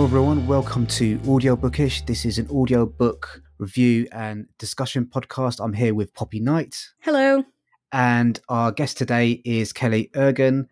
everyone, welcome to Audiobookish. This is an audiobook review and discussion podcast. I'm here with Poppy Knight. Hello. And our guest today is Kelly Urgan.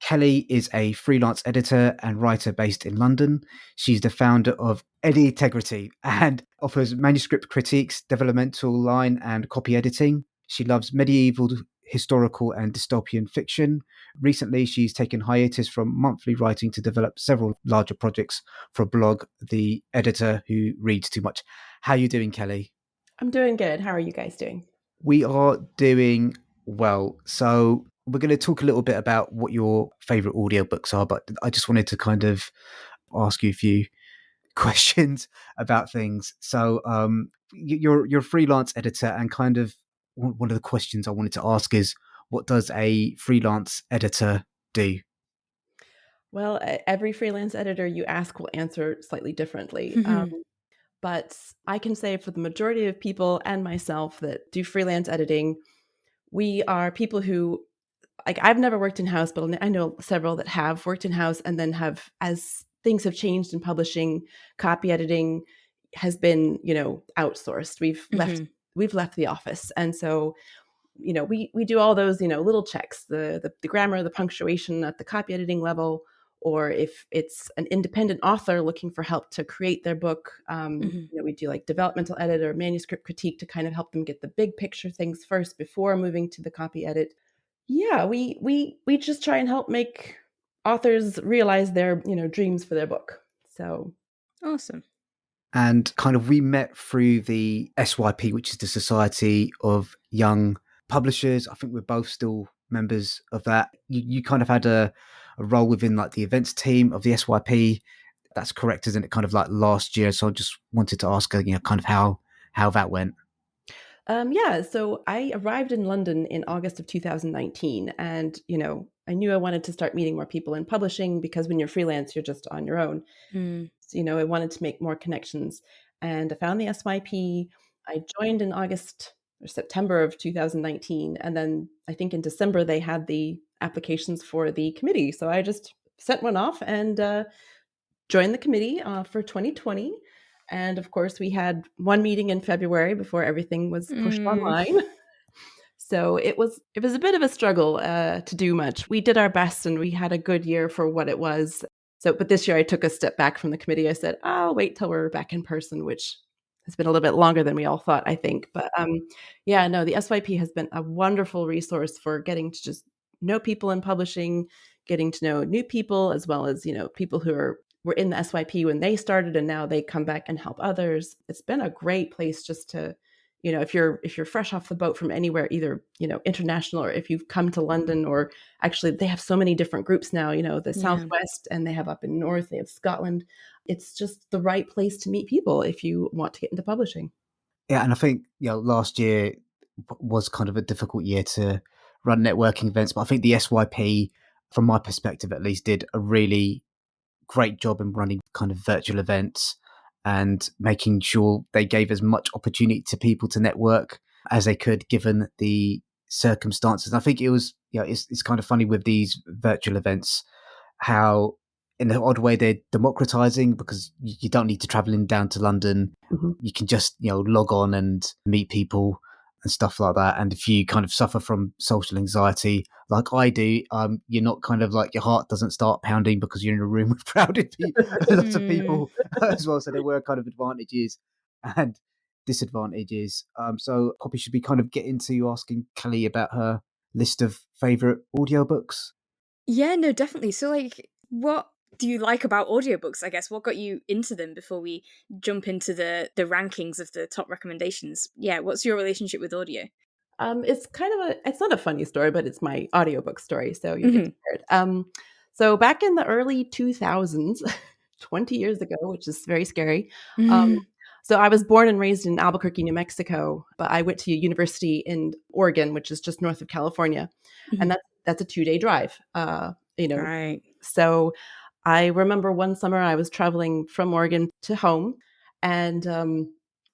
Kelly is a freelance editor and writer based in London. She's the founder of Integrity and offers manuscript critiques, developmental line and copy editing. She loves medieval, historical and dystopian fiction. Recently, she's taken hiatus from monthly writing to develop several larger projects for a blog, The Editor Who Reads Too Much. How are you doing, Kelly? I'm doing good. How are you guys doing? We are doing well. So we're going to talk a little bit about what your favorite audiobooks are, but I just wanted to kind of ask you a few questions about things. So you're a freelance editor, and kind of one of the questions I wanted to ask is, what does a freelance editor do? Well, every freelance editor you ask will answer slightly differently. But I can say for the majority of people and myself that do freelance editing, we are people who, like, I've never worked in-house, but I know several that have worked in-house and then have, as things have changed in publishing, copy editing has been, outsourced. We've left the office. And so, we do all those, little checks, the grammar, the punctuation at the copy editing level, or if it's an independent author looking for help to create their book, we do like developmental edit or manuscript critique to kind of help them get the big picture things first before moving to the copy edit. Yeah, we just try and help make authors realize their, dreams for their book. So awesome. And kind of we met through the SYP, which is the Society of Young Publishers. I think we're both still members of that. You kind of had a role within like the events team of the SYP. That's correct, isn't it? Kind of like last year. So I just wanted to ask, kind of how that went. So I arrived in London in August of 2019, and I knew I wanted to start meeting more people in publishing, because when you're freelance, you're just on your own. So, I wanted to make more connections, and I found the SYP. I joined in August or September of 2019, and then I think in December they had the applications for the committee. So I just sent one off and joined the committee for 2020. And of course, we had one meeting in February before everything was pushed online. So it was a bit of a struggle to do much. We did our best and we had a good year for what it was. So, but this year I took a step back from the committee. I said, I'll wait till we're back in person, which has been a little bit longer than we all thought, I think. But the SYP has been a wonderful resource for getting to just know people in publishing, getting to know new people, as well as, people who were in the SYP when they started and now they come back and help others. It's been a great place just to, if you're fresh off the boat from anywhere, either, international, or if you've come to London, or actually they have so many different groups now, the Southwest, and they have up in North, they have Scotland. It's just the right place to meet people if you want to get into publishing. Yeah. And I think, last year was kind of a difficult year to run networking events, but I think the SYP, from my perspective at least, did a really great job in running kind of virtual events and making sure they gave as much opportunity to people to network as they could, given the circumstances. And I think it was, it's kind of funny with these virtual events, how in an odd way they're democratizing, because you don't need to travel in down to London. You can just, log on and meet people and stuff like that. And if you kind of suffer from social anxiety like I do, you're not kind of like, your heart doesn't start pounding because you're in a room with crowded lots of people as well. So there were kind of advantages and disadvantages. So Poppy, should we kind of get into asking Kelly about her list of favorite audiobooks? Yeah, no, definitely. So like, what do you like about audiobooks, I guess? What got you into them before we jump into the rankings of the top recommendations? Yeah, what's your relationship with audio? It's kind of it's not a funny story, but it's my audiobook story. So you get scared. So back in the early 2000s, 20 years ago, which is very scary. So I was born and raised in Albuquerque, New Mexico, but I went to university in Oregon, which is just north of California. And that's a 2-day drive, Right. So I remember one summer I was traveling from Oregon to home, and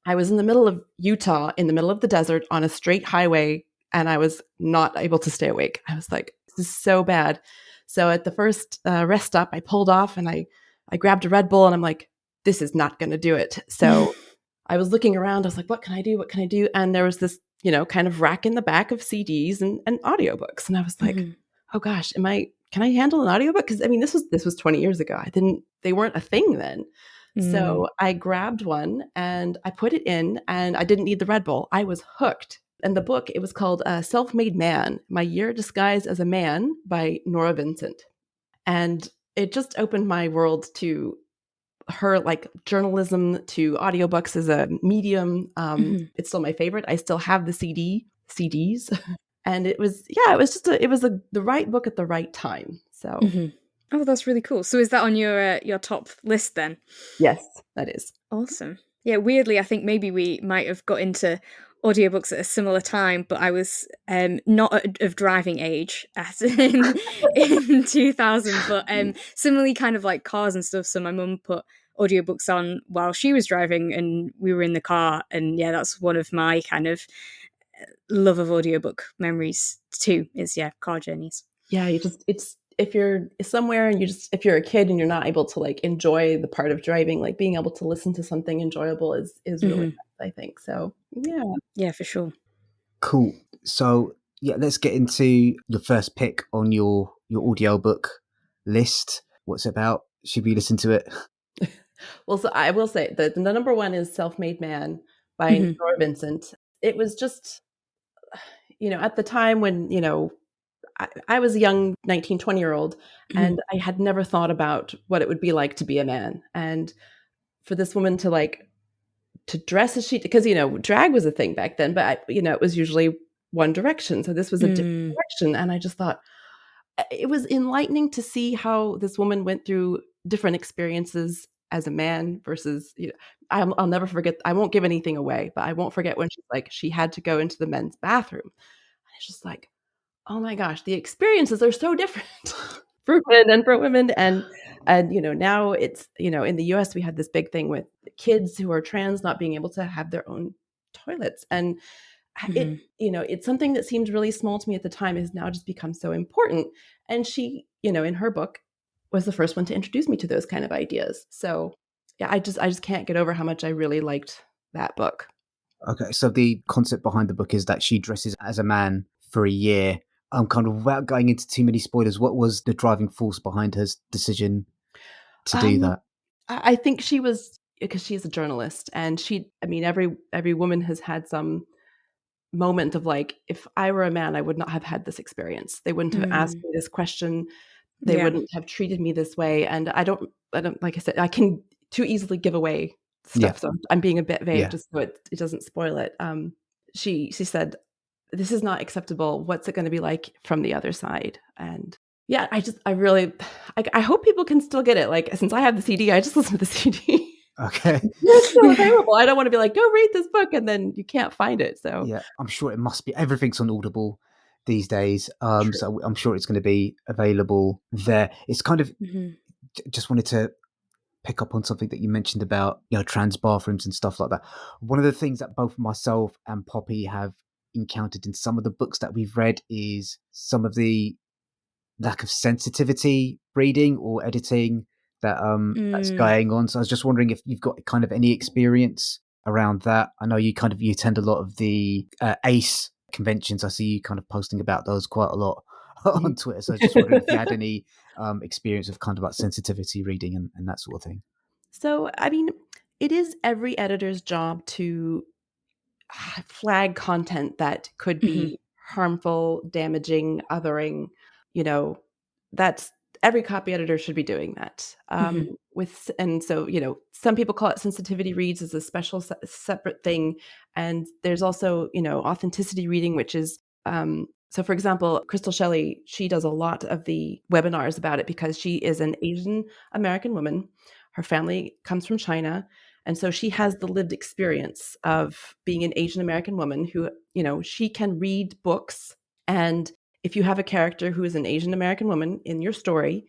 I was in the middle of Utah, in the middle of the desert on a straight highway, and I was not able to stay awake. I was like, this is so bad. So at the first rest stop, I pulled off and I I grabbed a Red Bull and I'm like, this is not going to do it. So I was looking around. I was like, what can I do? What can I do? And there was this, kind of rack in the back of CDs and audiobooks. And I was like, oh gosh, can I handle an audiobook? Because I mean, this was 20 years ago. They weren't a thing then. So I grabbed one and I put it in, and I didn't need the Red Bull. I was hooked. And the book, it was called Self-Made Man, My Year Disguised as a Man by Nora Vincent. And it just opened my world to her, like, journalism, to audiobooks as a medium. It's still my favorite. I still have the CDs. And it was the right book at the right time. So Oh, that's really cool. So is that on your top list then? Yes, that is. Awesome. Yeah, weirdly, I think maybe we might have got into audiobooks at a similar time, but I was not of driving age as in 2000, but similarly kind of like cars and stuff. So my mum put audiobooks on while she was driving and we were in the car. And yeah, that's one of my kind of love of audiobook memories too, is car journeys. Yeah, if you're somewhere and if you're a kid and you're not able to like enjoy the part of driving, like being able to listen to something enjoyable is really nice, I think. So yeah, for sure. Cool. So yeah, let's get into your first pick on your audiobook list. What's it about? Should we listen to it? Well, so I will say that the number one is Self-Made Man by Nora Vincent. It was just, at the time when, I was a young 19, 20-year-old, and I had never thought about what it would be like to be a man. And for this woman to dress as she, because, drag was a thing back then, but, it was usually one direction. So this was a different direction. And I just thought it was enlightening to see how this woman went through different experiences as a man versus, I'll never forget, I won't give anything away, but I won't forget when she had to go into the men's bathroom. And it's just like, oh my gosh, the experiences are so different for men and for women. And now it's, in the US, we had this big thing with kids who are trans not being able to have their own toilets. And it's something that seemed really small to me at the time has now just become so important. And she, in her book, was the first one to introduce me to those kind of ideas. So yeah, I just can't get over how much I really liked that book. Okay, so the concept behind the book is that she dresses as a man for a year. Kind of without going into too many spoilers, what was the driving force behind her decision to do that? I think she was, because she's a journalist, and every woman has had some moment of like, if I were a man, I would not have had this experience. They wouldn't have asked me this question. They wouldn't have treated me this way. And I don't, like I said, I can too easily give away stuff. So I'm being a bit vague just so it doesn't spoil it. She said, this is not acceptable. What's it going to be like from the other side? And yeah, I hope people can still get it. Like, since I have the CD, I just listen to the CD. Okay. It's still available. I don't want to be like, go read this book, and then you can't find it. So yeah, I'm sure it must be. Everything's on Audible these days. So I'm sure it's going to be available there. It's kind of just wanted to pick up on something that you mentioned about, trans bathrooms and stuff like that. One of the things that both myself and Poppy have encountered in some of the books that we've read is some of the lack of sensitivity reading or editing that's going on. So I was just wondering if you've got kind of any experience around that. I know you attend a lot of the ACE conventions. I see you kind of posting about those quite a lot on Twitter. So I was just wondering if you had any experience of kind of like sensitivity reading and that sort of thing. So, I mean, it is every editor's job to flag content that could be harmful, damaging, othering. That's every copy editor should be doing that. And so, some people call it sensitivity reads as a special separate thing. And there's also, authenticity reading, which is, so for example, Crystal Shelley, she does a lot of the webinars about it because she is an Asian American woman. Her family comes from China. And so she has the lived experience of being an Asian American woman who, she can read books. And if you have a character who is an Asian American woman in your story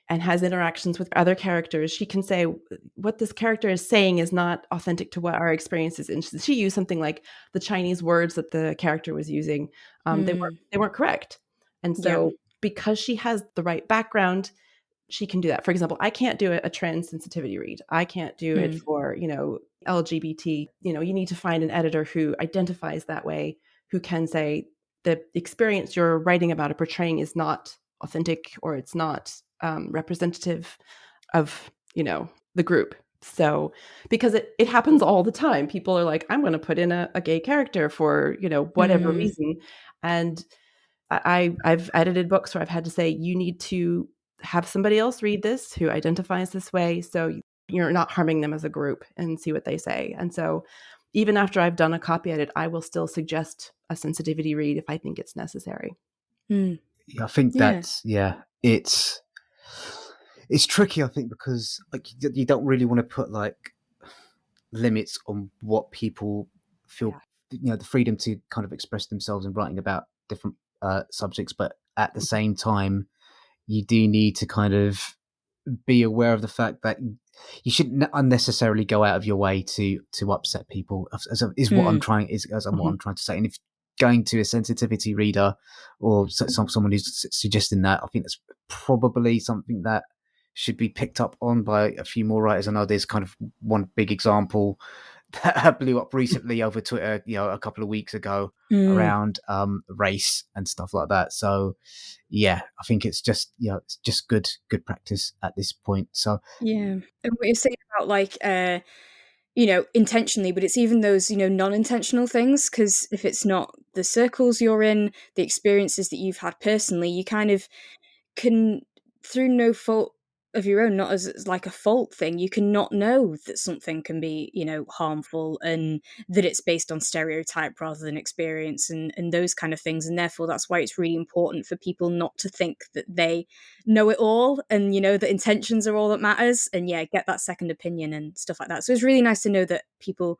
and has interactions with other characters, she can say what this character is saying is not authentic to what our experience is. And she used something like the Chinese words that the character was using. They weren't correct. And so because she has the right background, she can do that. For example, I can't do a trans sensitivity read. I can't do it for, LGBT. You need to find an editor who identifies that way, who can say the experience you're writing about or portraying is not authentic, or it's not representative of, the group. So, because it happens all the time. People are like, I'm going to put in a gay character for, whatever reason. And I've edited books where I've had to say, you need to have somebody else read this who identifies this way, so you're not harming them as a group, and see what they say. And so even after I've done a copy edit, I will still suggest a sensitivity read if I think it's necessary. Yeah, I think it's tricky, I think, because like you don't really want to put like limits on what people feel, the freedom to kind of express themselves in writing about different subjects, but at the same time you do need to kind of be aware of the fact that you shouldn't unnecessarily go out of your way to upset people, is what I'm trying to say. And if going to a sensitivity reader or someone who's suggesting that, I think that's probably something that should be picked up on by a few more writers. I know there's kind of one big example that blew up recently over Twitter, a couple of weeks ago around race and stuff like that. So yeah, I think it's just, it's just good practice at this point. So yeah. And what you're saying about like, intentionally, but it's even those, non-intentional things, because if it's not the circles you're in, the experiences that you've had personally, you kind of can, through no fault of your own, not as like a fault thing, you can not know that something can be, harmful, and that it's based on stereotype rather than experience, and those kind of things. And therefore that's why it's really important for people not to think that they know it all, and that intentions are all that matters, and get that second opinion and stuff like that. So it's really nice to know that people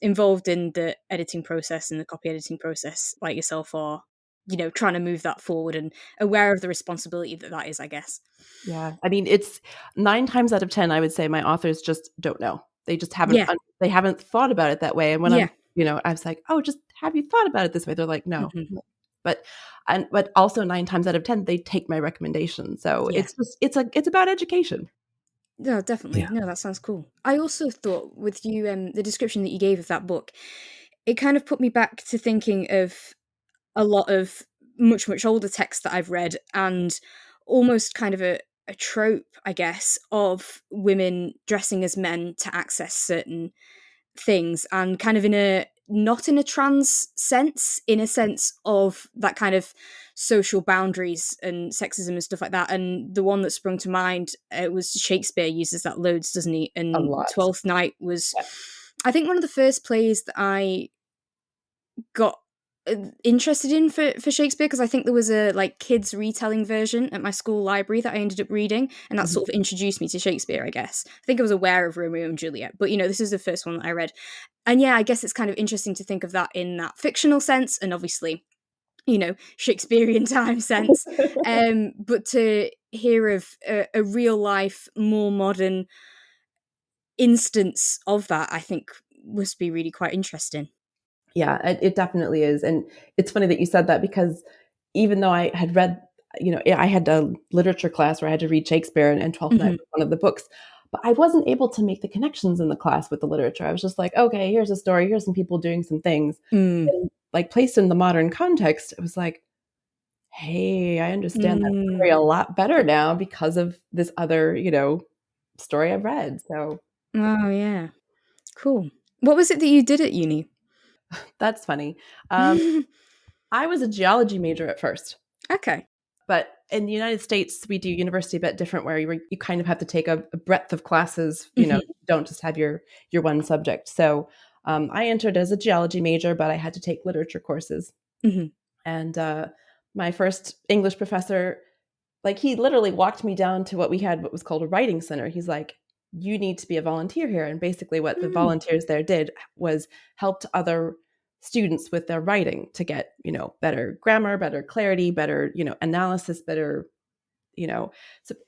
involved in the editing process and the copy editing process like yourself are trying to move that forward and aware of the responsibility that is, I guess. Yeah. I mean, it's 9 times out of 10, I would say my authors just don't know. They just haven't, they haven't thought about it that way. And when I was like, oh, just have you thought about it this way? They're like, no. But also 9 times out of 10, they take my recommendation. So it's about education. No, definitely. Yeah. No, that sounds cool. I also thought with you, the description that you gave of that book, it kind of put me back to thinking of a lot of much, much older texts that I've read, and almost kind of a trope, I guess, of women dressing as men to access certain things, and kind of not in a trans sense, in a sense of that kind of social boundaries and sexism and stuff like that. And the one that sprung to mind, it was Shakespeare uses that loads, doesn't he? And Twelfth Night was, I think, one of the first plays that I got interested in for Shakespeare, because I think there was a like kids retelling version at my school library that I ended up reading, and that sort of introduced me to Shakespeare, I guess. I think I was aware of Romeo and Juliet, but this is the first one that I read. And I guess it's kind of interesting to think of that in that fictional sense, and obviously Shakespearean time sense, but to hear of a real life, more modern instance of that, I think must be really quite interesting. Yeah, it definitely is. And it's funny that you said that, because even though I had read, I had a literature class where I had to read Shakespeare, and Twelfth Night was one of the books, but I wasn't able to make the connections in the class with the literature. I was just like, okay, here's a story, here's some people doing some things. And, like, placed in the modern context, it was like, hey, I understand that story a lot better now because of this other, story I've read. So, oh yeah, cool. What was it that you did at uni? That's funny. I was a geology major at first. Okay. But in the United States, we do university a bit different, where you kind of have to take a breadth of classes. You don't just have your one subject. So I entered as a geology major, but I had to take literature courses. And my first English professor, like, he literally walked me down to what was called a writing center. He's like, you need to be a volunteer here. And basically what the volunteers there did was helped other students with their writing to get, better grammar, better clarity, better, analysis, better, so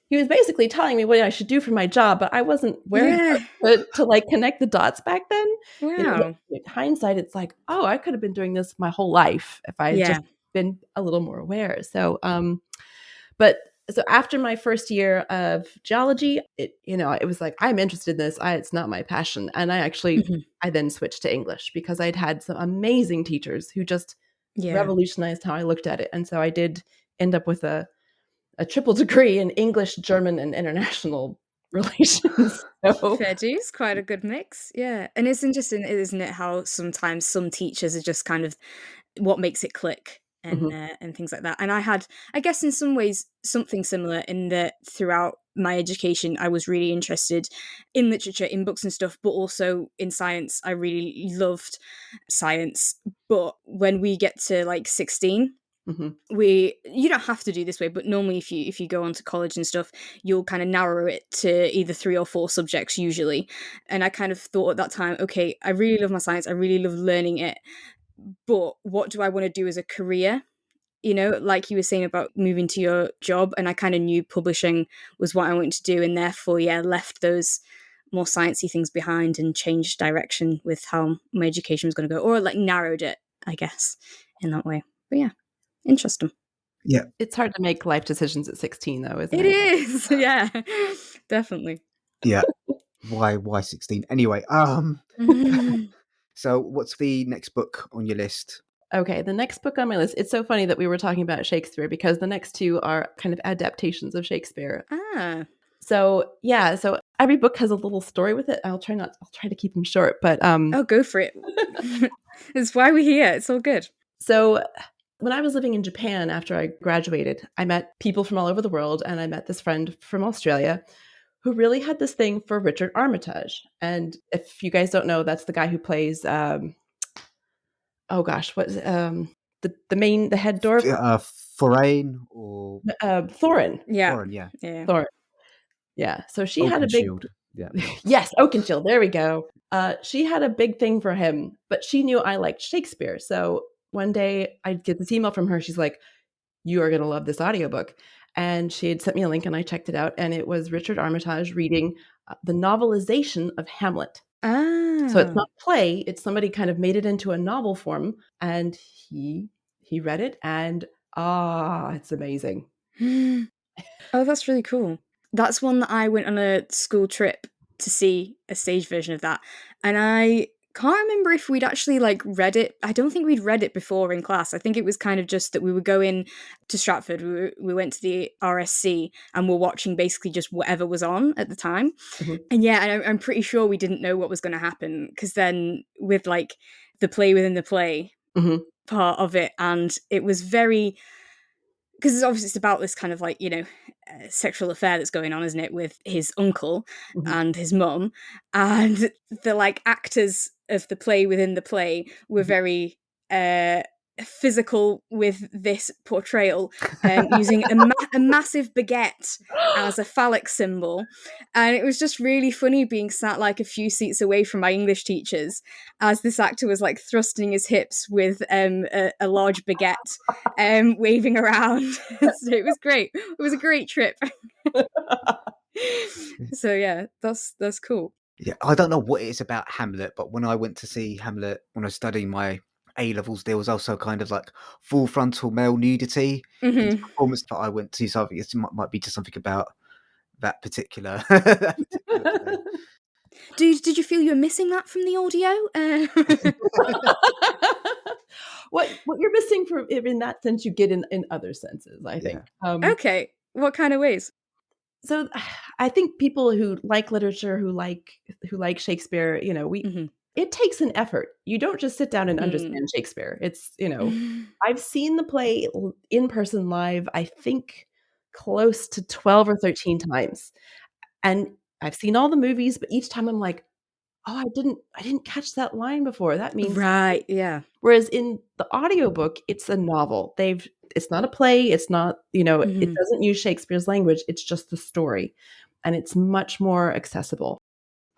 he was basically telling me what I should do for my job, but I wasn't aware to like connect the dots back then. Wow. In hindsight, it's like, oh, I could have been doing this my whole life if I had just been a little more aware. So, but So after my first year of geology, it was like, I'm interested in this. It's not my passion. And I then switched to English because I'd had some amazing teachers who just Yeah. revolutionized how I looked at it. And so I did end up with a triple degree in English, German, and international relations. So, Fair dues, quite a good mix. Yeah. And it's interesting, isn't it, how sometimes some teachers are just kind of what makes it click mhm, and things like that. And I had, I guess, in some ways, something similar in that throughout my education, I was really interested in literature, in books and stuff, but also in science. I really loved science. But when we get to like 16, mhm, you don't have to do this way, but normally if you go on to college and stuff, you'll kind of narrow it to either 3 or 4 subjects usually. And I kind of thought at that time, okay, I really love my science, I really love learning it, but what do I want to do as a career? Like you were saying about moving to your job, and I kind of knew publishing was what I wanted to do, and therefore, yeah, left those more sciencey things behind and changed direction with how my education was going to go, or like narrowed it, I guess, in that way. But yeah, interesting. Yeah. it's hard to make life decisions at 16, though, isn't It it? is, yeah, definitely. Yeah. Why 16? Anyway, so what's the next book on your list? Okay, the next book on my list. It's so funny that we were talking about Shakespeare because the next two are kind of adaptations of Shakespeare. Ah, So yeah, so every book has a little story with it. I'll try to keep them short, but oh, go for it. It's why we're here. It's all good. so when I was living in Japan after I graduated, I met people from all over the world, and I met this friend from Australia who really had this thing for Richard Armitage. And if you guys don't know, that's the guy who plays oh gosh, what is the head dwarf? Forain or Thorin. Yeah, Foreign? Yeah. yeah. Thorin. Yeah. So she had a big Oakenshield. Yeah. yes, Oakenshield. There we go. She had a big thing for him, but she knew I liked Shakespeare. So one day I get this email from her. She's like, "You are going to love this audiobook." And she had sent me a link, and I checked it out, and it was Richard Armitage reading the novelization of Hamlet. So it's Ah. not a play, it's somebody kind of made it into a novel form, and he read it, and it's amazing. Oh, that's really cool. That's one that I went on a school trip to see a stage version of that. And I can't remember if we'd actually like read it. I don't think we'd read it before in class. I think it was kind of just that we were going to Stratford. We went to the RSC and we're watching basically just whatever was on at the time. Mhm, And yeah, and I'm pretty sure we didn't know what was going to happen because then with like the play within the play mhm, part of it, and it was very, because it's obviously it's about this kind of like sexual affair that's going on, isn't it, with his uncle mhm. and his mum, and the like actors of the play within the play were Mhm. very physical with this portrayal, using a massive baguette as a phallic symbol, and it was just really funny being sat like a few seats away from my English teachers as this actor was like thrusting his hips with a large baguette, waving around. So it was great. It was a great trip. So yeah, that's cool. Yeah, I don't know what it is about Hamlet, but when I went to see Hamlet when I was studying my A levels, there was also kind of like full frontal male nudity in the Hmm. performance that I went to. So I think it might be just something about that particular that particular play. Did you feel you were missing that from the audio? What you're missing from in that sense, you get in other senses, I Yeah, think. Okay, what kind of ways? So I think people who like literature, who like Shakespeare, we Hmm. it takes an effort. You don't just sit down and Mm. understand Shakespeare. I've seen the play in person live, I think close to 12 or 13 times. And I've seen all the movies, but each time I'm like, "Oh, I didn't catch that line before. That means." Right, yeah. Whereas in the audiobook, it's a novel. It's not a play, it's not, it Hmm. doesn't use Shakespeare's language, it's just the story, and it's much more accessible.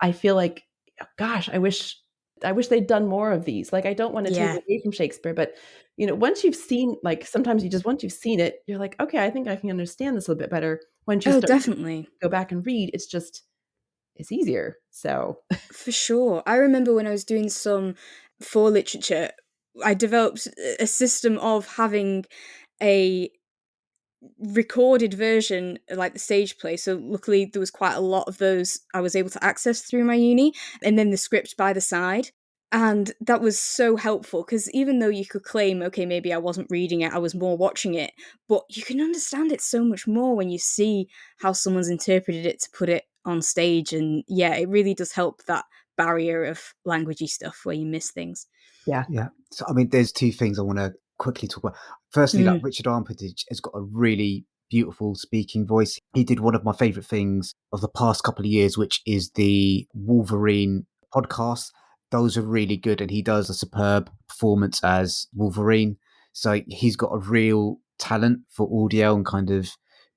I feel like, gosh, I wish they'd done more of these. Like, I don't wanna take Yeah. away from Shakespeare, but, once you've seen like, sometimes once you've seen it, you're like, "Okay, I think I can understand this a little bit better." Once you Oh, start to definitely. go back and read, it's easier. So For sure. I remember when I was doing some for literature, I developed a system of having a recorded version, like the stage play. So luckily there was quite a lot of those I was able to access through my uni, and then the script by the side. And that was so helpful because even though you could claim, okay, maybe I wasn't reading it, I was more watching it, but you can understand it so much more when you see how someone's interpreted it to put it on stage. And yeah, it really does help that barrier of languagey stuff where you miss things. Yeah. So, I mean, there's two things I want to quickly talk about. Firstly, like Richard Armitage has got a really beautiful speaking voice. He did one of my favorite things of the past couple of years, which is the Wolverine podcast. Those are really good, and he does a superb performance as Wolverine. So he's got a real talent for audio and kind of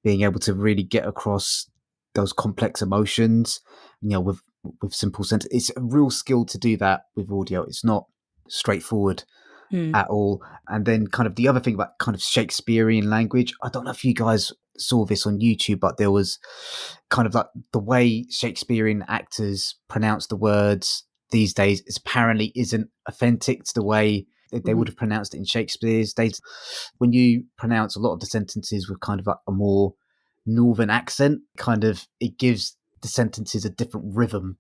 being able to really get across those complex emotions, with simple sentences. It's a real skill to do that with audio. It's not straightforward at all. And then kind of the other thing about kind of Shakespearean language, I don't know if you guys saw this on YouTube, but there was kind of like the way Shakespearean actors pronounce the words these days is apparently isn't authentic to the way that they would have pronounced it in Shakespeare's days. When you pronounce a lot of the sentences with kind of like a more northern accent, kind of it gives the sentences a different rhythm.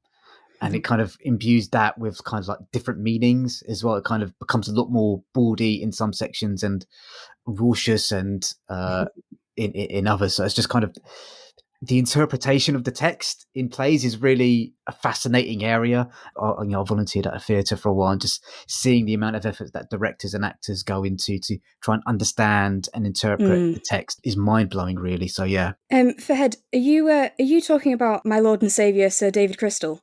And it kind of imbues that with kind of like different meanings as well. It kind of becomes a lot more bawdy in some sections and raucous and in others. So it's just kind of the interpretation of the text in plays is really a fascinating area. I volunteered at a theatre for a while, and just seeing the amount of effort that directors and actors go into to try and understand and interpret the text is mind blowing, really. So yeah. Fahed, are you talking about my Lord and Saviour Sir David Crystal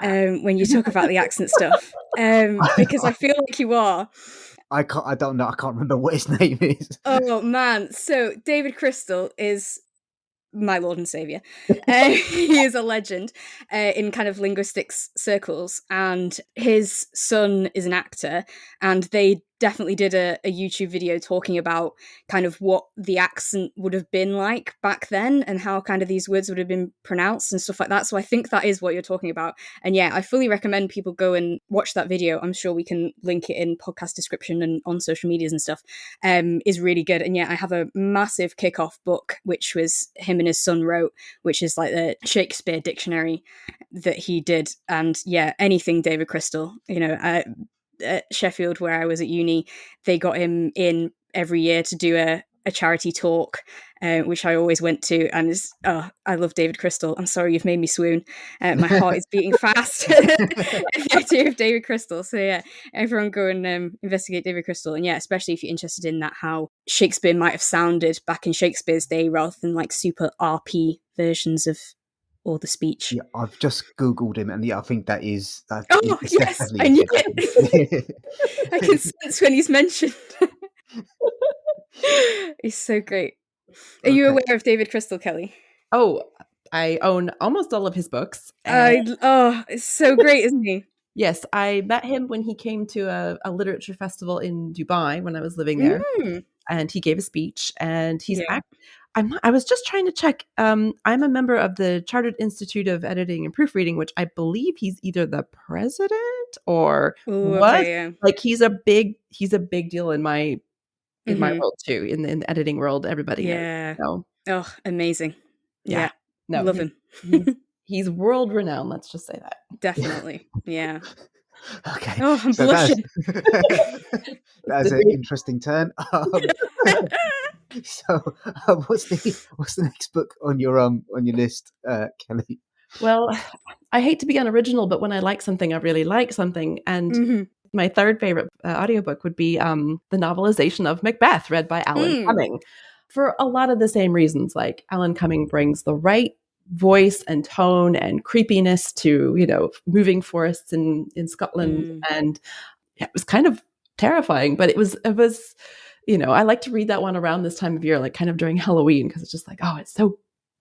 when you talk about the accent stuff? Because I feel like you are. I don't know. I can't remember what his name is. Oh man! So David Crystal is my Lord and Saviour. He is a legend in kind of linguistics circles, and his son is an actor, and they definitely did a YouTube video talking about kind of what the accent would have been like back then and how kind of these words would have been pronounced and stuff like that. So I think that is what you're talking about. And yeah, I fully recommend people go and watch that video. I'm sure we can link it in podcast description and on social medias and stuff. Is really good. And yeah, I have a massive kickoff book, which was him and his son wrote, which is like the Shakespeare dictionary that he did. And yeah, anything David Crystal, at Sheffield, where I was at uni, they got him in every year to do a charity talk, which I always went to. And I love David Crystal. I'm sorry, you've made me swoon. My heart is beating fast at the idea of David Crystal. So yeah, everyone go and investigate David Crystal. And yeah, especially if you're interested in that, how Shakespeare might have sounded back in Shakespeare's day rather than like super RP versions of all the speech. Yeah, I've just Googled him, and yeah, I think that is. Yes, I knew it. I can sense when he's mentioned. He's so great. Are you aware of David Crystal, Kelly? Oh, I own almost all of his books. It's so great, isn't he? Yes, I met him when he came to a literature festival in Dubai when I was living there, and he gave a speech. And he's I was just trying to check. I'm a member of the Chartered Institute of Editing and Proofreading, which I believe he's either the president or like he's a big deal in my world too, in the editing world. Everybody knows. So. Oh, amazing! Yeah. No, love him. He's world renowned. Let's just say that. Definitely, yeah. Okay. Oh, I'm blushing. That's an interesting turn. So, what's the next book on your list, Kelly? Well, I hate to be unoriginal, but when I like something, I really like something. And my third favorite audiobook would be the novelization of Macbeth, read by Alan Cumming. For a lot of the same reasons, like Alan Cumming brings the right voice and tone and creepiness to, moving forests in Scotland. And it was kind of terrifying, but it was, I like to read that one around this time of year, like kind of during Halloween, because it's just like, oh, it's so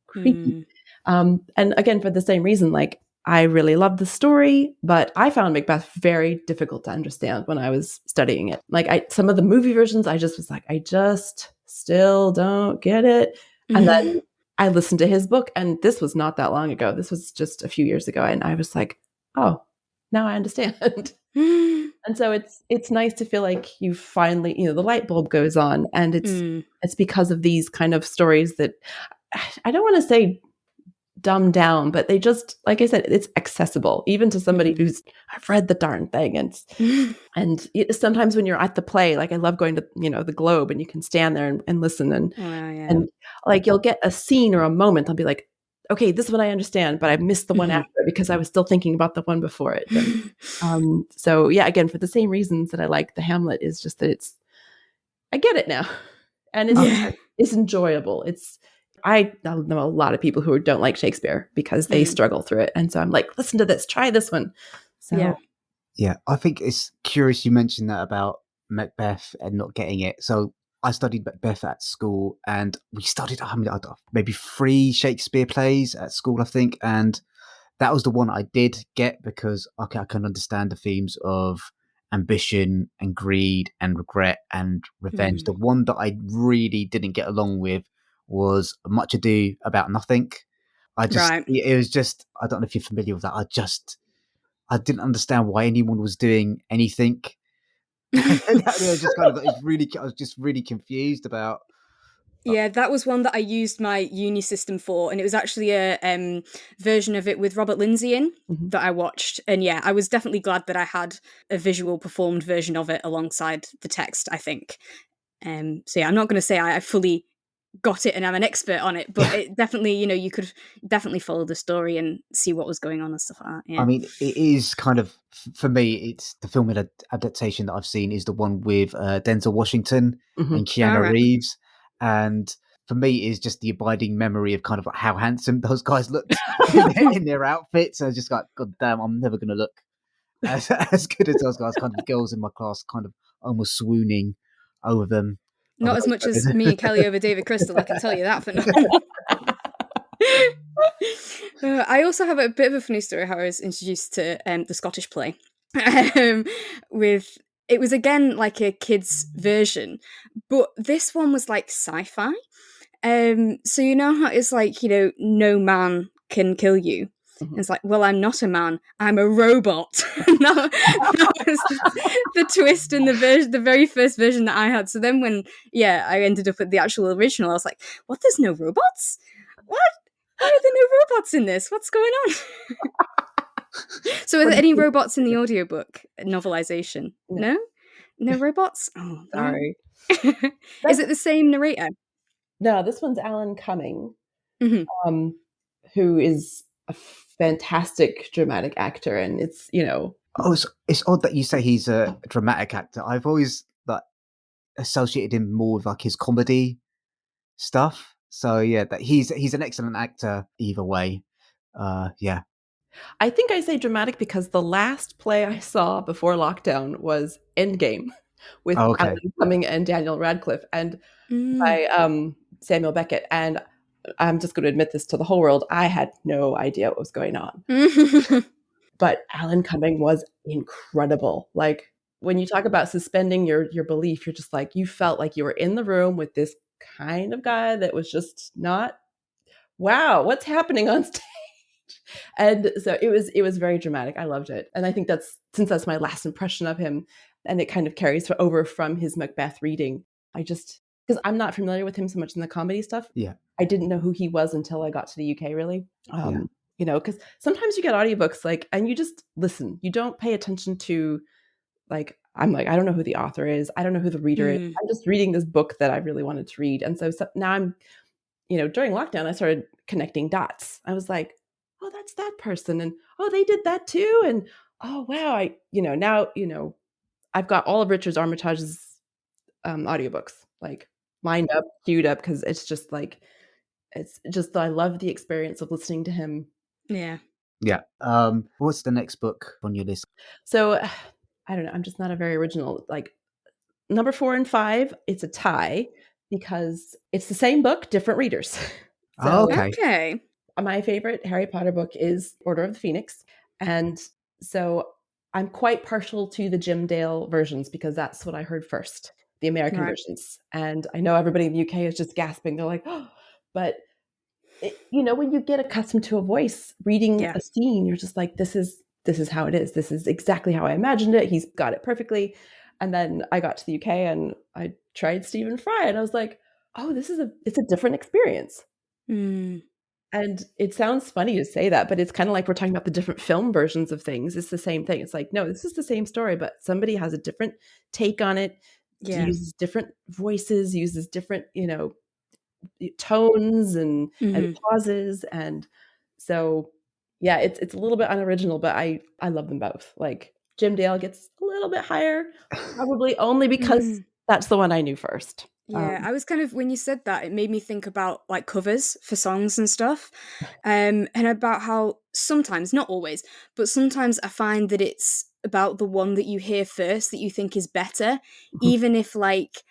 creepy. And again, for the same reason, like I really loved the story, but I found Macbeth very difficult to understand when I was studying it. Like some of the movie versions, I just was like, I just still don't get it. And then I listened to his book, and this was not that long ago. This was just a few years ago. And I was like, oh, now I understand. And so it's nice to feel like you finally, the light bulb goes on, and it's because of these kind of stories that I don't want to say dumbed down, but they just, like I said, it's accessible even to somebody who's I've read the darn thing. And sometimes when you're at the play, like I love going to the Globe, and you can stand there and listen, and like you'll get a scene or a moment. I'll be like, okay, this one I understand, but I missed the one after it because I was still thinking about the one before it. And, so yeah, again, for the same reasons that I like the Hamlet, is just that I get it now, and it's enjoyable. I know a lot of people who don't like Shakespeare because they struggle through it, and so I'm like, listen to this, try this one. So yeah, I think it's curious you mentioned that about Macbeth and not getting it. So I studied Macbeth at school, and we studied maybe 3 Shakespeare plays at school, I think, and that was the one I did get because I can understand the themes of ambition and greed and regret and revenge. The one that I really didn't get along with was Much Ado About Nothing. It was just, I don't know if you're familiar with that. I didn't understand why anyone was doing anything. It was just kind of, I was just really confused about. Yeah, that was one that I used my uni system for, and it was actually a version of it with Robert Lindsay in that I watched. And yeah, I was definitely glad that I had a visual performed version of it alongside the text, I think. So yeah, I'm not going to say I fully got it and I'm an expert on it, but it definitely, you could definitely follow the story and see what was going on and stuff like that. Yeah. I mean, it is kind of, for me, it's the film adaptation that I've seen is the one with Denzel Washington and Keanu Reeves. And for me, it's just the abiding memory of kind of how handsome those guys looked in their outfits. I was just like, God damn, I'm never going to look as good as those guys. Kind of girls in my class kind of almost swooning over them. Not as much as me and Kelly over David Crystal, I can tell you that for now. I also have a bit of a funny story how I was introduced to the Scottish play. It was again like a kid's version, but this one was like sci-fi. So you know how it's like, no man can kill you. It's like, well, I'm not a man, I'm a robot. that was the twist in the very first version that I had. So then when I ended up at the actual original, I was like, what, there's no robots? What? Why are there no robots in this? What's going on? So are there any robots in the audiobook novelization? No robots? Oh, sorry. Is it the same narrator? No, this one's Alan Cumming, who is a fantastic dramatic actor, and it's it's odd that you say he's a dramatic actor. I've always associated him more with like his comedy stuff. So yeah, that he's an excellent actor either way. I think I say dramatic because the last play I saw before lockdown was Endgame with Alan Cumming and Daniel Radcliffe, and by Samuel Beckett. And I'm just going to admit this to the whole world, I had no idea what was going on. But Alan Cumming was incredible. Like, when you talk about suspending your belief, you're just like, you felt like you were in the room with this kind of guy that was just not, wow, what's happening on stage? And so it was very dramatic. I loved it. And I think since that's my last impression of him, and it kind of carries over from his Macbeth reading, because I'm not familiar with him so much in the comedy stuff. Yeah. I didn't know who he was until I got to the UK, really. Because sometimes you get audiobooks and you just listen. You don't pay attention to, I'm like, I don't know who the author is. I don't know who the reader is. I'm just reading this book that I really wanted to read. And so now I'm, during lockdown, I started connecting dots. I was like, oh, that's that person. And, oh, they did that too. And, oh, wow. Now, I've got all of Richard Armitage's audiobooks, lined up, queued up, because it's just I love the experience of listening to him. Yeah. Yeah. What's the next book on your list? So I don't know. I'm just not a very original. Number 4 and 5, it's a tie because it's the same book, different readers. Okay. My favorite Harry Potter book is Order of the Phoenix. And so I'm quite partial to the Jim Dale versions because that's what I heard first, the American versions. And I know everybody in the UK is just gasping. They're like, oh, but when you get accustomed to a voice reading a scene, you're just like, this is this is how it is. This is exactly how I imagined it. He's got it perfectly. And then I got to the UK and I tried Stephen Fry and I was like, oh, it's a different experience. Mm. And it sounds funny to say that, but it's kind of like we're talking about the different film versions of things. It's the same thing. It's like, no, this is the same story, but somebody has a different take on it, Yeah. uses different voices, uses different, tones and pauses. And so, yeah, it's a little bit unoriginal, but I love them both. Like Jim Dale gets a little bit higher, probably only because that's the one I knew first. Yeah, I was kind of, when you said that, it made me think about like covers for songs and stuff, and about how sometimes, not always, but sometimes I find that it's about the one that you hear first that you think is better, even if like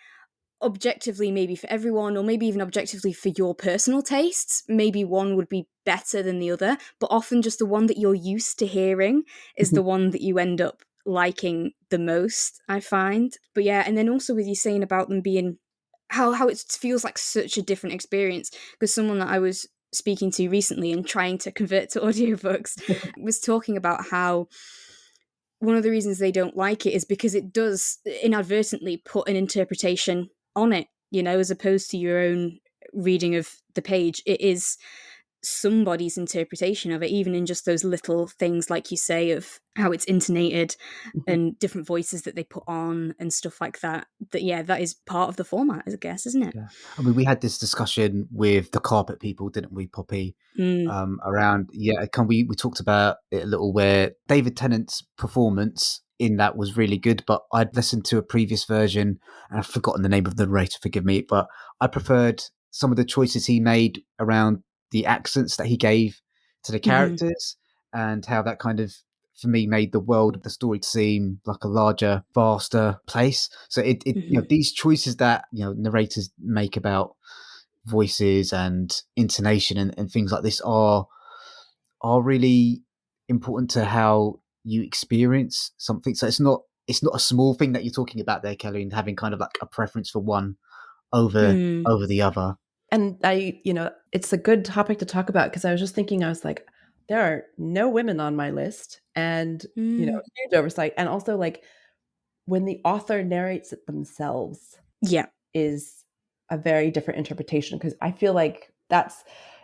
objectively maybe for everyone, or maybe even objectively for your personal tastes, maybe one would be better than the other, but often just the one that you're used to hearing is the one that you end up liking the most, I find. But yeah, and then also with you saying about them being how it feels like such a different experience, because someone that I was speaking to recently and trying to convert to audiobooks was talking about how one of the reasons they don't like it is because it does inadvertently put an interpretation on it, as opposed to your own reading of the page. It is somebody's interpretation of it, even in just those little things, like you say, of how it's intonated and different voices that they put on and stuff like that. That is part of the format, I guess, isn't it? Yeah. I mean, we had this discussion with the carpet people, didn't we, Poppy? Around, we talked about it a little, where David Tennant's performance in that was really good, but I'd listened to a previous version and I've forgotten the name of the narrator, forgive me, but I preferred some of the choices he made around the accents that he gave to the characters, and how that kind of, for me, made the world of the story seem like a larger, vaster place. So these choices that narrators make about voices and intonation and things like this are really important to how you experience something. So it's not a small thing that you're talking about there, Kelly, and having kind of like a preference for one over the other. And it's a good topic to talk about, because I was just thinking, I was like, there are no women on my list, and huge oversight. And also, like, when the author narrates it themselves, is a very different interpretation, because I feel like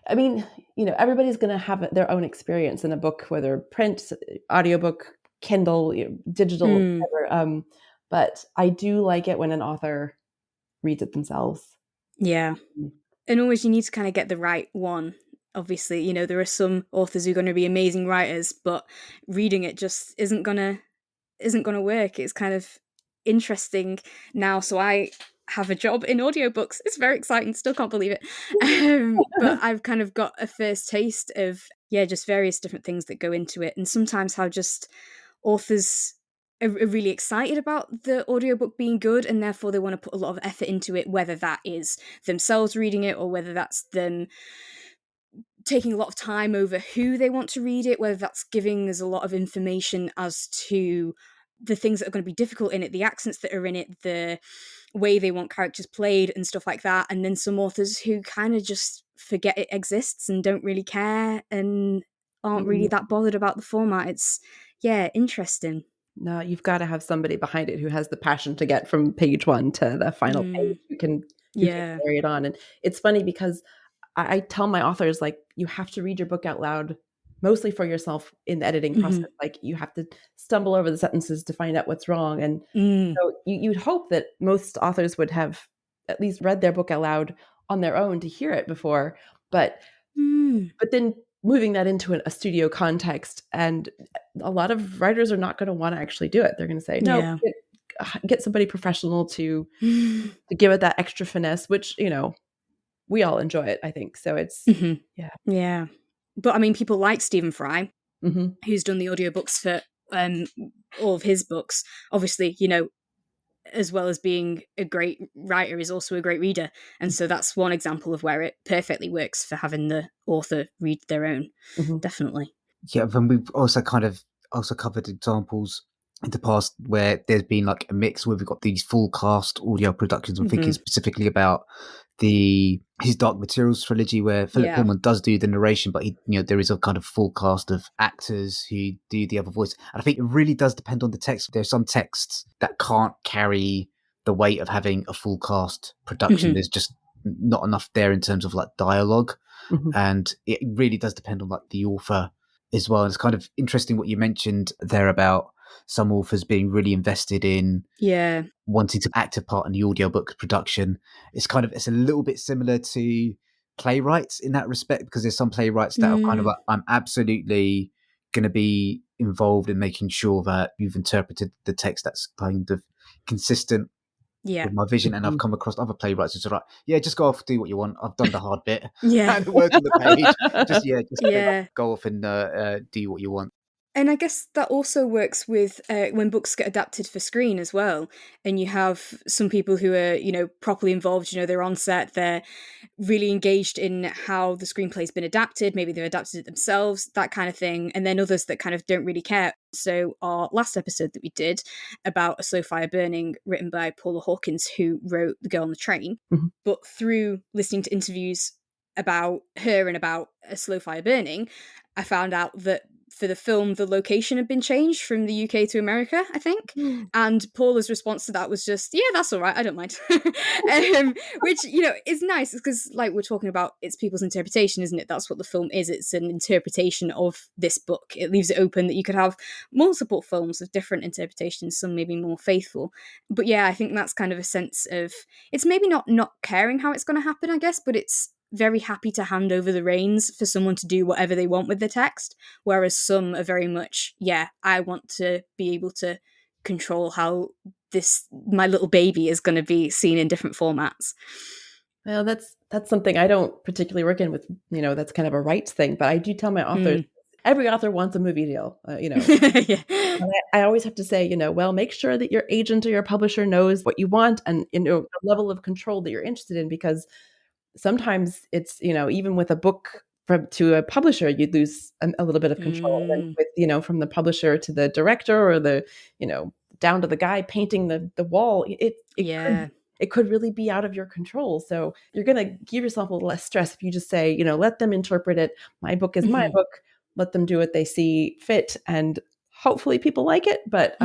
everybody's going to have their own experience in a book, whether print, audiobook, Kindle, digital, whatever. But I do like it when an author reads it themselves. Yeah. And always you need to kind of get the right one. Obviously, there are some authors who are going to be amazing writers, but reading it just isn't gonna work. It's kind of interesting now. So I have a job in audiobooks. It's very exciting. Still can't believe it. But I've kind of got a first taste of, just various different things that go into it. And sometimes how just authors are really excited about the audiobook being good, and therefore they want to put a lot of effort into it, whether that is themselves reading it or whether that's them taking a lot of time over who they want to read it, whether that's giving us a lot of information as to the things that are going to be difficult in it, the accents that are in it, the way they want characters played and stuff like that. And then some authors who kind of just forget it exists and don't really care and aren't really that bothered about the format. It's interesting. No, you've got to have somebody behind it who has the passion to get from page one to the final page, who can carry it on. And it's funny because I tell my authors, like, you have to read your book out loud, mostly for yourself in the editing process. Like, you have to stumble over the sentences to find out what's wrong. And so you'd hope that most authors would have at least read their book out loud on their own to hear it before. But then moving that into a studio context, and a lot of writers are not going to want to actually do it. They're going to say, no, get somebody professional to give it that extra finesse, which, we all enjoy it, I think. So it's, yeah. But I mean, people like Stephen Fry, who's done the audiobooks for all of his books. Obviously, as well as being a great writer, is also a great reader. And so that's one example of where it perfectly works for having the author read their own. Definitely. Yeah, then we've also covered examples in the past where there's been like a mix where we've got these full cast audio productions. I'm thinking specifically about his Dark Materials trilogy, where Philip Yeah. Pullman does do the narration, but there is a kind of full cast of actors who do the other voice. And I think it really does depend on the text. There's some texts that can't carry the weight of having a full cast production. There's just not enough there in terms of like dialogue. And it really does depend on like the author as well. And it's kind of interesting what you mentioned there about some authors being really invested in wanting to act a part in the audiobook production. It's a little bit similar to playwrights in that respect, because there's some playwrights that are kind of like, I'm absolutely going to be involved in making sure that you've interpreted the text that's kind of consistent with my vision. And I've come across other playwrights who are like, yeah, just go off, do what you want. I've done the hard bit. And the words on the page. Just go off and do what you want. And I guess that also works with when books get adapted for screen as well. And you have some people who are, properly involved, they're on set, they're really engaged in how the screenplay's been adapted. Maybe they've adapted it themselves, that kind of thing. And then others that kind of don't really care. So our last episode that we did about A Slow Fire Burning, written by Paula Hawkins, who wrote The Girl on the Train. But through listening to interviews about her and about A Slow Fire Burning, I found out that for the film, the location had been changed from the UK to America, I think. And Paula's response to that was just, yeah, that's all right, I don't mind. Which, is nice, because like we're talking about, it's people's interpretation, isn't it? That's what the film is. It's an interpretation of this book. It leaves it open that you could have multiple films of different interpretations, some maybe more faithful. But yeah, I think that's kind of a sense of, it's maybe not caring how it's going to happen, I guess, but it's very happy to hand over the reins for someone to do whatever they want with the text, whereas some are very much, I want to be able to control how my little baby is going to be seen in different formats. Well, that's something I don't particularly work in with, that's kind of a rights thing, but I do tell my authors, every author wants a movie deal, I always have to say, well, make sure that your agent or your publisher knows what you want and, the level of control that you're interested in, because sometimes it's, even with a book to a publisher, you'd lose a little bit of control. And with, from the publisher to the director, or the, down to the guy painting the wall, it could really be out of your control. So you're going to give yourself a little less stress if you just say, let them interpret it. My book is my book. Let them do what they see fit. And hopefully people like it, but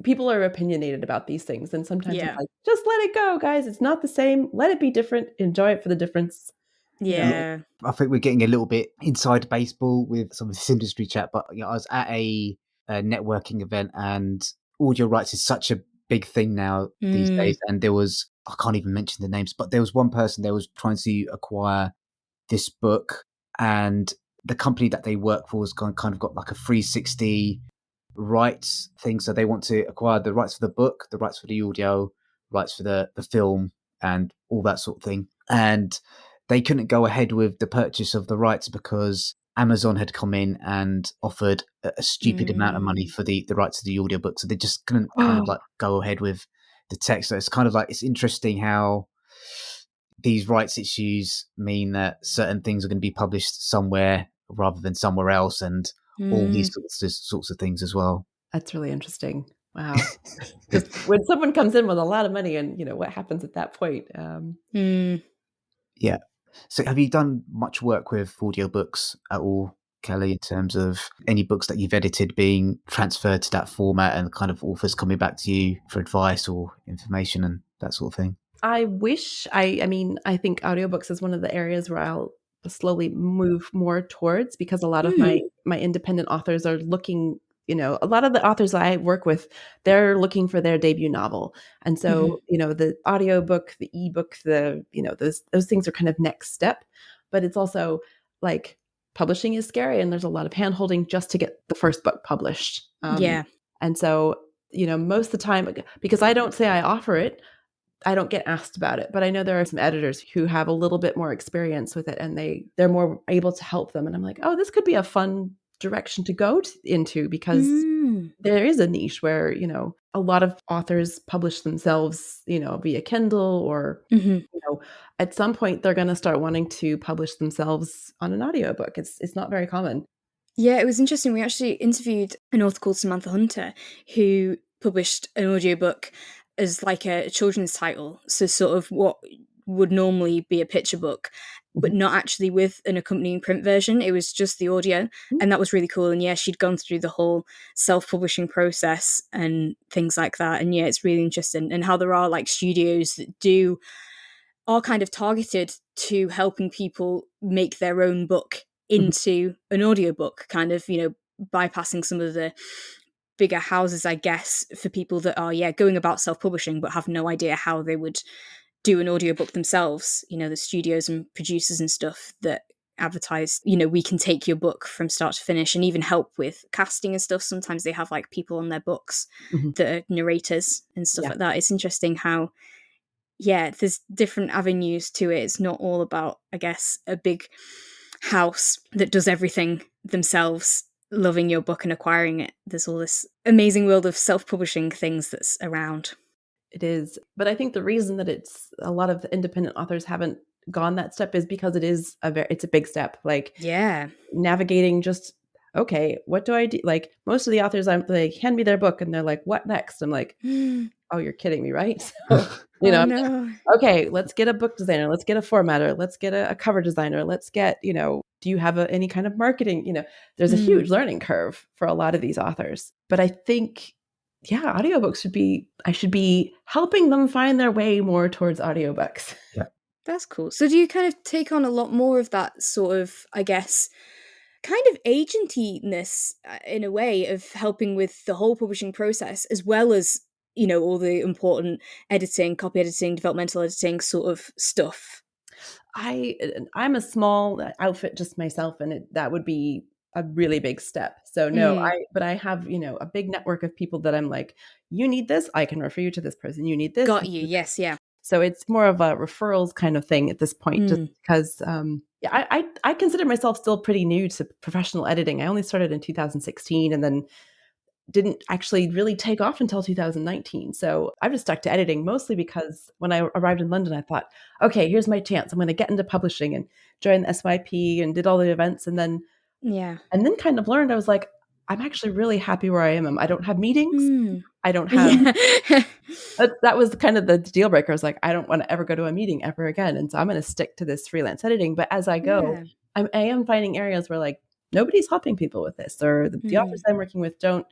people are opinionated about these things. And sometimes it's like, just let it go, guys. It's not the same. Let it be different. Enjoy it for the difference. Yeah. I think we're getting a little bit inside baseball with some of this industry chat, but I was at a networking event, and audio rights is such a big thing now these days. And there was, I can't even mention the names, but there was one person that was trying to acquire this book, and the company that they work for has kind of got like a 360 rights thing. So they want to acquire the rights for the book, the rights for the audio, rights for the film, and all that sort of thing. And they couldn't go ahead with the purchase of the rights because Amazon had come in and offered a stupid amount of money for the rights to the audiobook. So they just couldn't kind of like go ahead with the text. So it's kind of like, it's interesting how these rights issues mean that certain things are going to be published somewhere rather than somewhere else, and all these sorts of things as well. That's really interesting. Wow. Just when someone comes in with a lot of money, and what happens at that point. Yeah. So have you done much work with audiobooks at all, Kelly, in terms of any books that you've edited being transferred to that format, and kind of authors coming back to you for advice or information and that sort of thing? I wish. I think audiobooks is one of the areas where I'll slowly move more towards, because a lot of my independent authors are looking, a lot of the authors I work with, they're looking for their debut novel. And so, the audiobook, the ebook, those things are kind of next step. But it's also like, publishing is scary, and there's a lot of handholding just to get the first book published. And so, most of the time, because I don't say I offer it, I don't get asked about it, but I know there are some editors who have a little bit more experience with it, and they're more able to help them. And I'm like, oh, this could be a fun direction to go into, because there is a niche where, a lot of authors publish themselves, via Kindle, or, at some point they're going to start wanting to publish themselves on an audiobook. It's not very common. Yeah, it was interesting. We actually interviewed an author called Samantha Hunter, who published an audiobook as like a children's title. So sort of what would normally be a picture book, but not actually with an accompanying print version. It was just the audio, and that was really cool. And yeah, she'd gone through the whole self-publishing process and things like that. And yeah, it's really interesting, and how there are like studios that are kind of targeted to helping people make their own book into an audiobook, kind of, bypassing some of the bigger houses, I guess, for people that are going about self-publishing but have no idea how they would do an audiobook themselves. The studios and producers and stuff that advertise, we can take your book from start to finish, and even help with casting and stuff. Sometimes they have like people on their books that are narrators and stuff like that. It's interesting how there's different avenues to it. It's not all about, I guess, a big house that does everything themselves loving your book and acquiring it. There's all this amazing world of self-publishing things that's around. It is. But I think the reason that it's a lot of independent authors haven't gone that step is because it's a big step. Like, navigating just, okay, what do I do? Like, most of the authors, I'm like, hand me their book, and they're like, what next? I'm like, oh, you're kidding me, right? So, no. Okay, let's get a book designer, let's get a formatter, let's get a cover designer, let's get, do you have any kind of marketing? There's a huge learning curve for a lot of these authors. But I think, audiobooks I should be helping them find their way more towards audiobooks. Yeah. That's cool. So do you kind of take on a lot more of that sort of, I guess, kind of agentiness in a way of helping with the whole publishing process, as well as, all the important editing, copy editing, developmental editing sort of stuff? I'm a small outfit just myself, and that would be a really big step. So no, but I have, a big network of people that I'm like, you need this, I can refer you to this person. You need this. Got you. Yes. Yeah. So it's more of a referrals kind of thing at this point, just because, I consider myself still pretty new to professional editing. I only started in 2016 and then didn't actually really take off until 2019. So I've just stuck to editing, mostly because when I arrived in London, I thought, okay, here's my chance. I'm going to get into publishing and join the SYP and did all the events. And then kind of learned, I was like, I'm actually really happy where I am. I don't have meetings. I don't have, that was kind of the deal breaker. I was like, I don't want to ever go to a meeting ever again. And so I'm going to stick to this freelance editing. But as I go, I am finding areas where like, nobody's helping people with this, or the authors I'm working with don't,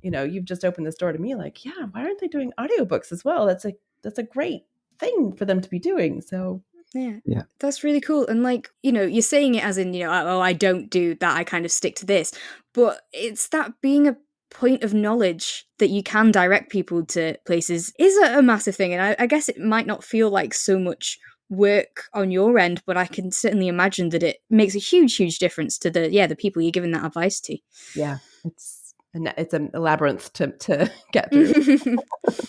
you've just opened this door to me. Like, why aren't they doing audiobooks as well? That's a great thing for them to be doing. So yeah, that's really cool. And like, you're saying it as in, oh, I don't do that, I kind of stick to this, but it's that being a point of knowledge that you can direct people to places is a massive thing. And I guess it might not feel like so much work on your end, but I can certainly imagine that it makes a huge difference to the people you're giving that advice to. Yeah, it's a labyrinth to get through.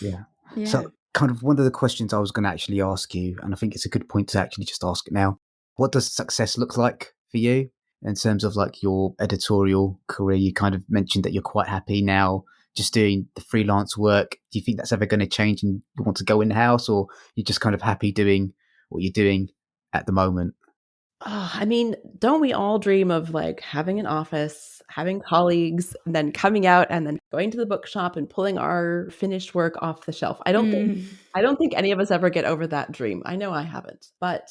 Yeah. So kind of one of the questions I was going to actually ask you, and I think it's a good point to actually just ask it now. What does success look like for you in terms of like your editorial career? You kind of mentioned that you're quite happy now just doing the freelance work. Do you think that's ever going to change and you want to go in-house, or you're just kind of happy doing what you're doing at the moment? Oh, I mean, don't we all dream of like having an office, having colleagues, and then coming out and then going to the bookshop and pulling our finished work off the shelf? I don't think any of us ever get over that dream. I know I haven't, but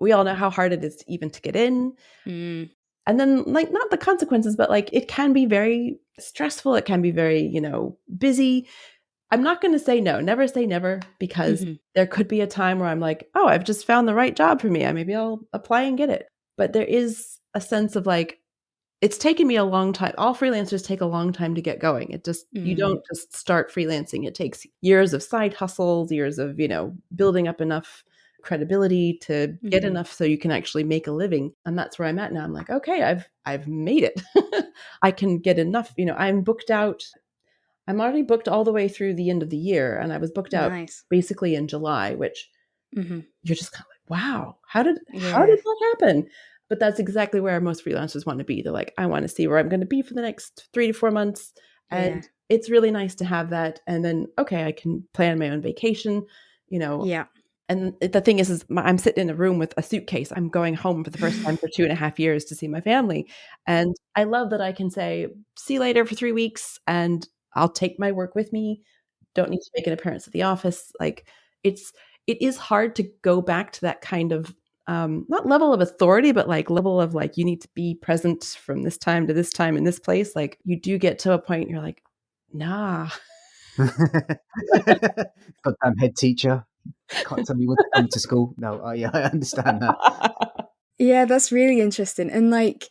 we all know how hard it is even to get in. And then like, not the consequences, but like, it can be very stressful. It can be very, busy. I'm not going to say no, never say never, because there could be a time where I'm like, oh, I've just found the right job for me. Maybe I'll apply and get it. But there is a sense of like, it's taken me a long time. All freelancers take a long time to get going. It just, you don't just start freelancing. It takes years of side hustles, years of, building up enough credibility to get enough so you can actually make a living. And that's where I'm at now. I'm like, okay, I've made it. I can get enough, I'm booked out. I'm already booked all the way through the end of the year, and I was booked out basically in July, which you're just kind of like, wow, how did that happen? But that's exactly where most freelancers want to be. They're like, I want to see where I'm going to be for the next 3 to 4 months. And it's really nice to have that. And then, okay, I can plan my own vacation, And the thing is I'm sitting in a room with a suitcase. I'm going home for the first time for 2.5 years to see my family. And I love that I can say, see you later for 3 weeks, and I'll take my work with me. Don't need to make an appearance at the office. Like, it's it is hard to go back to that kind of not level of authority, but like level of like, you need to be present from this time to this time in this place. Like you do get to a point you're like, nah. Goddamn head teacher. Can't tell me when to come to school. No, yeah, I understand that. Yeah, that's really interesting. And like,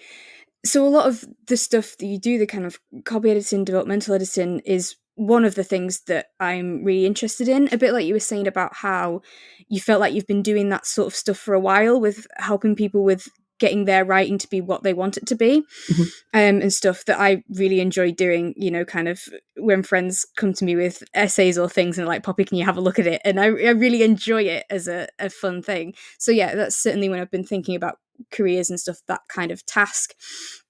so a lot of the stuff that you do, the kind of copy editing, developmental editing, is one of the things that I'm really interested in. A bit like you were saying about how you felt like you've been doing that sort of stuff for a while with helping people with getting their writing to be what they want it to be. Mhm. And stuff that I really enjoy doing, you know, kind of when friends come to me with essays or things and are like, Poppy, can you have a look at it? And I really enjoy it as a fun thing. So yeah, that's certainly when I've been thinking about careers and stuff, that kind of task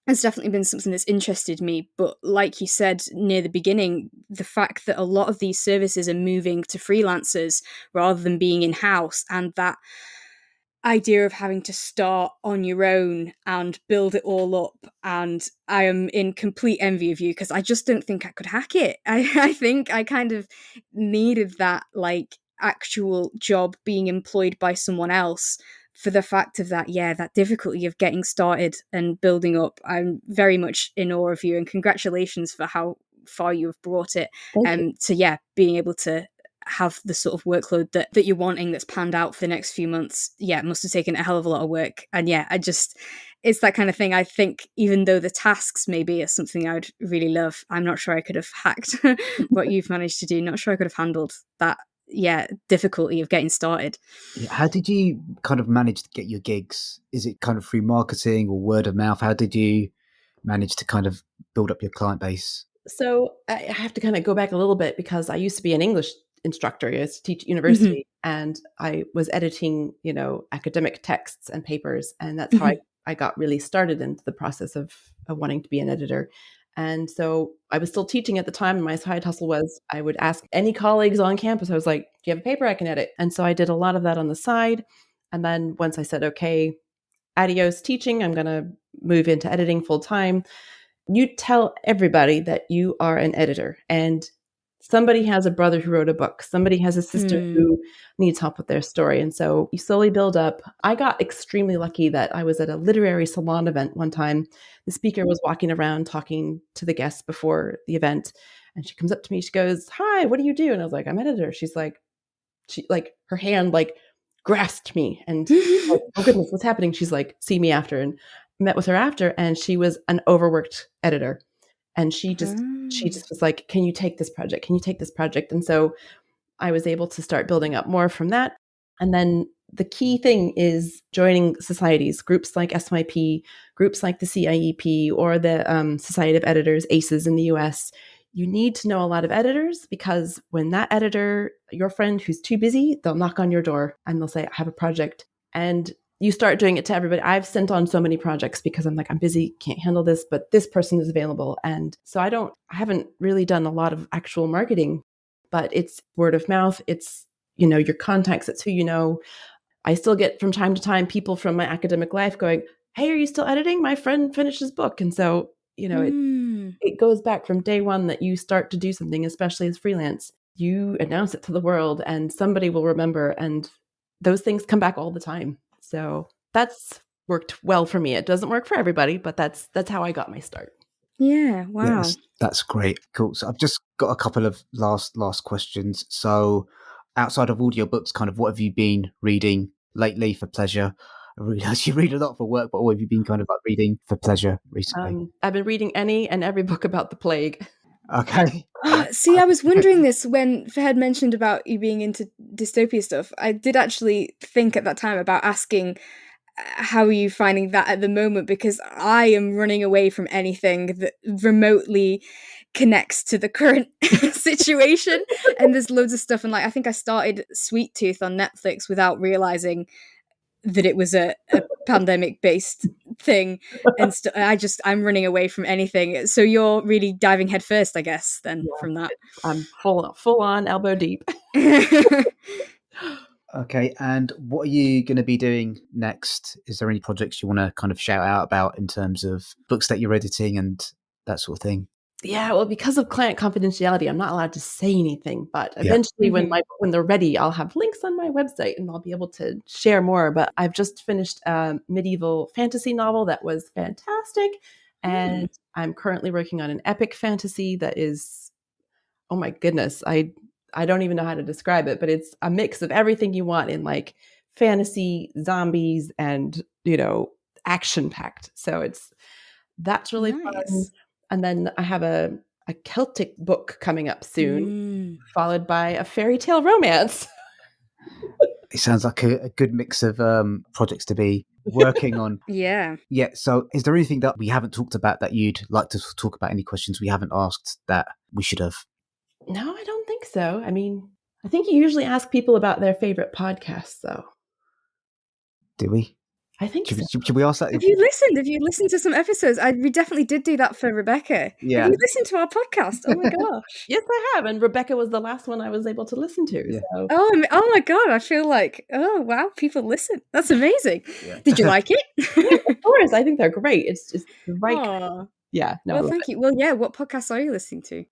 has definitely been something that's interested me. But like you said near the beginning, the fact that a lot of these services are moving to freelancers rather than being in-house, and that idea of having to start on your own and build it all up, and I am in complete envy of you because I just don't think I could hack it. I think I kind of needed that like actual job being employed by someone else for the fact of that, yeah, that difficulty of getting started and building up. I'm very much in awe of you, and congratulations for how far you have brought it. Thank you. So yeah, being able to have the sort of workload that you're wanting that's planned out for the next few months, yeah, it must have taken a hell of a lot of work. And yeah, it's that kind of thing. I think even though the tasks maybe are something I'd really love, I'm not sure I could have hacked what you've managed to do. Not sure I could have handled that, yeah, difficulty of getting started. Yeah, how did you kind of manage to get your gigs? Is it kind of through marketing or word of mouth? How did you manage to kind of build up your client base? So I have to kind of go back a little bit because I used to be an English instructor. I used to teach at Mhm. university, and I was editing, academic texts and papers, and that's how Mhm. I got really started into the process of wanting to be an editor. And so I was still teaching at the time, and my side hustle was I would ask any colleagues on campus. I was like, "Do you have a paper I can edit?" And so I did a lot of that on the side. And then once I said, "Okay, adios teaching, I'm going to move into editing full time," you tell everybody that you are an editor, and somebody has a brother who wrote a book, somebody has a sister Mm. who needs help with their story. And so you slowly build up. I got extremely lucky that I was at a literary salon event one time. The speaker was walking around talking to the guests before the event, and she comes up to me, she goes, "Hi, what do you do?" And I was like, "I'm an editor." She like her hand like grasped me, and like, "Oh goodness, what's happening?" She's like, "See me after." And met with her after, and she was an overworked editor, and she just was like, "Can you take this project? Can you take this project?" And so I was able to start building up more from that. And then the key thing is joining societies, groups like SYP, groups like the CIEP, or the Society of Editors, ACEs in the US. You need to know a lot of editors, because when that editor, your friend who's too busy, they'll knock on your door and they'll say, "I have a project." And you start doing it to everybody. I've sent on so many projects because I'm like, "I'm busy, can't handle this, but this person is available." And so I haven't really done a lot of actual marketing, but it's word of mouth. It's, your contacts. It's who you know. I still get from time to time people from my academic life going, "Hey, are you still editing? My friend finished his book." And so, Mm. it goes back from day one that you start to do something, especially as freelance. You announce it to the world and somebody will remember, and those things come back all the time. So that's worked well for me. It doesn't work for everybody, but that's how I got my start. Yeah, wow. Yes, that's great. Cool. So I've just got a couple of last questions. So outside of audiobooks, kind of what have you been reading lately for pleasure? I realize you read a lot for work, but what have you been kind of like reading for pleasure recently? I've been reading any and every book about the plague. Okay. See, I was wondering this when Fahad mentioned about you being into dystopia stuff. I did actually think at that time about asking how are you finding that at the moment, because I am running away from anything that remotely connects to the current situation. And there's loads of stuff, and like I think I started Sweet Tooth on Netflix without realizing that it was a pandemic based thing, and I'm running away from anything. So you're really diving headfirst, I guess, then Yeah, from that. I'm full on elbow deep. Okay. And what are you going to be doing next? Is there any projects you want to kind of shout out about in terms of books that you're editing and that sort of thing? Yeah, well, because of client confidentiality, I'm not allowed to say anything. But eventually, when they're ready, I'll have links on my website and I'll be able to share more. But I've just finished a medieval fantasy novel that was fantastic, and I'm currently working on an epic fantasy that is, oh my goodness, I don't even know how to describe it, but it's a mix of everything you want in like fantasy, zombies, and action packed. So that's really fun. Nice. And then I have a Celtic book coming up soon, followed by a fairy tale romance. It sounds like a good mix of projects to be working on. Yeah. Yeah. So is there anything that we haven't talked about that you'd like to talk about? Any questions we haven't asked that we should have? No, I don't think so. I mean, I think you usually ask people about their favorite podcasts, though. Do we? I think so. Should we ask that? Have you listened to some episodes? We definitely did do that for Rebecca. Yeah. Have you listened to our podcast? Oh my gosh. Yes, I have. And Rebecca was the last one I was able to listen to. Yeah. So. Oh my God. I feel like, oh wow, people listen. That's amazing. Yeah. Did you like it? Yeah, of course. I think they're great. It's just the right kind of, yeah. No, well, thank you. Well, yeah, what podcasts are you listening to?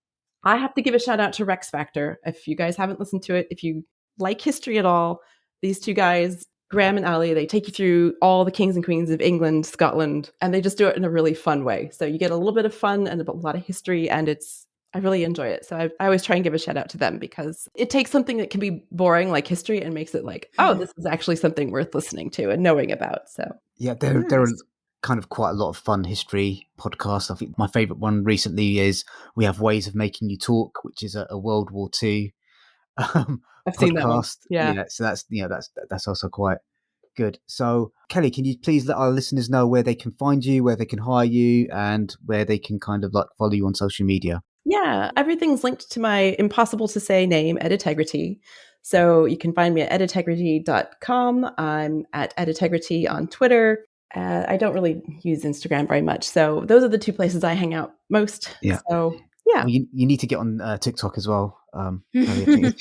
I have to give a shout out to Rex Factor. If you guys haven't listened to it, if you like history at all, these two guys, Graham and Ali, they take you through all the kings and queens of England, Scotland, and they just do it in a really fun way. So you get a little bit of fun and a lot of history, and I really enjoy it. So I always try and give a shout out to them because it takes something that can be boring like history and makes it like, oh, this is actually something worth listening to and knowing about. So yeah, there are kind of quite a lot of fun history podcasts. I think my favorite one recently is We Have Ways of Making You Talk, which is a World War II I've seen that one. podcast. Yeah, so that's also quite good. So Kelly, can you please let our listeners know where they can find you, where they can hire you, and where they can kind of like follow you on social media? Yeah, everything's linked to my impossible to say name, Editegrity. So you can find me at editegrity.com. I'm at Editegrity on Twitter. I don't really use Instagram very much. So those are the two places I hang out most. Yeah. So yeah. Well, you need to get on TikTok as well. You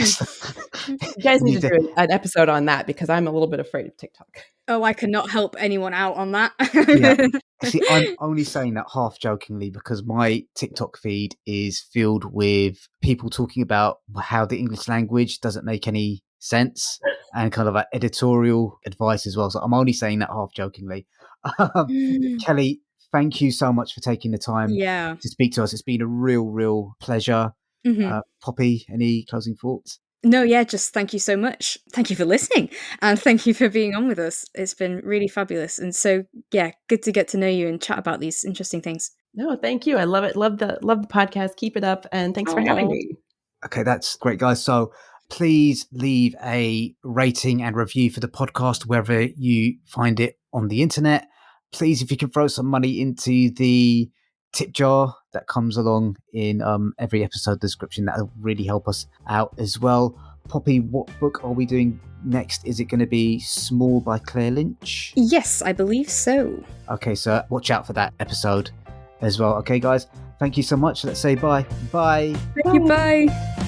guys need to do an episode on that because I'm a little bit afraid of TikTok. Oh, I cannot help anyone out on that. Yeah. See, I'm only saying that half jokingly because my TikTok feed is filled with people talking about how the English language doesn't make any sense and kind of like editorial advice as well. So I'm only saying that half jokingly. Kelly, thank you so much for taking the time to speak to us. It's been a real pleasure. Poppy, any closing thoughts? No, yeah, just thank you so much. Thank you for listening and thank you for being on with us. It's been really fabulous. And so, yeah, good to get to know you and chat about these interesting things. No, thank you. I love it. Love the podcast. Keep it up. And thanks for having me. Okay, that's great, guys. So please leave a rating and review for the podcast wherever you find it on the internet. Please, if you can throw some money into the tip jar that comes along in every episode description, that'll really help us out as well. Poppy, what book are we doing next? Is it going to be Small by Claire Lynch? Yes, I believe so. Okay, so watch out for that episode as well. Okay, guys, thank you so much. Let's say bye. Thank you, bye.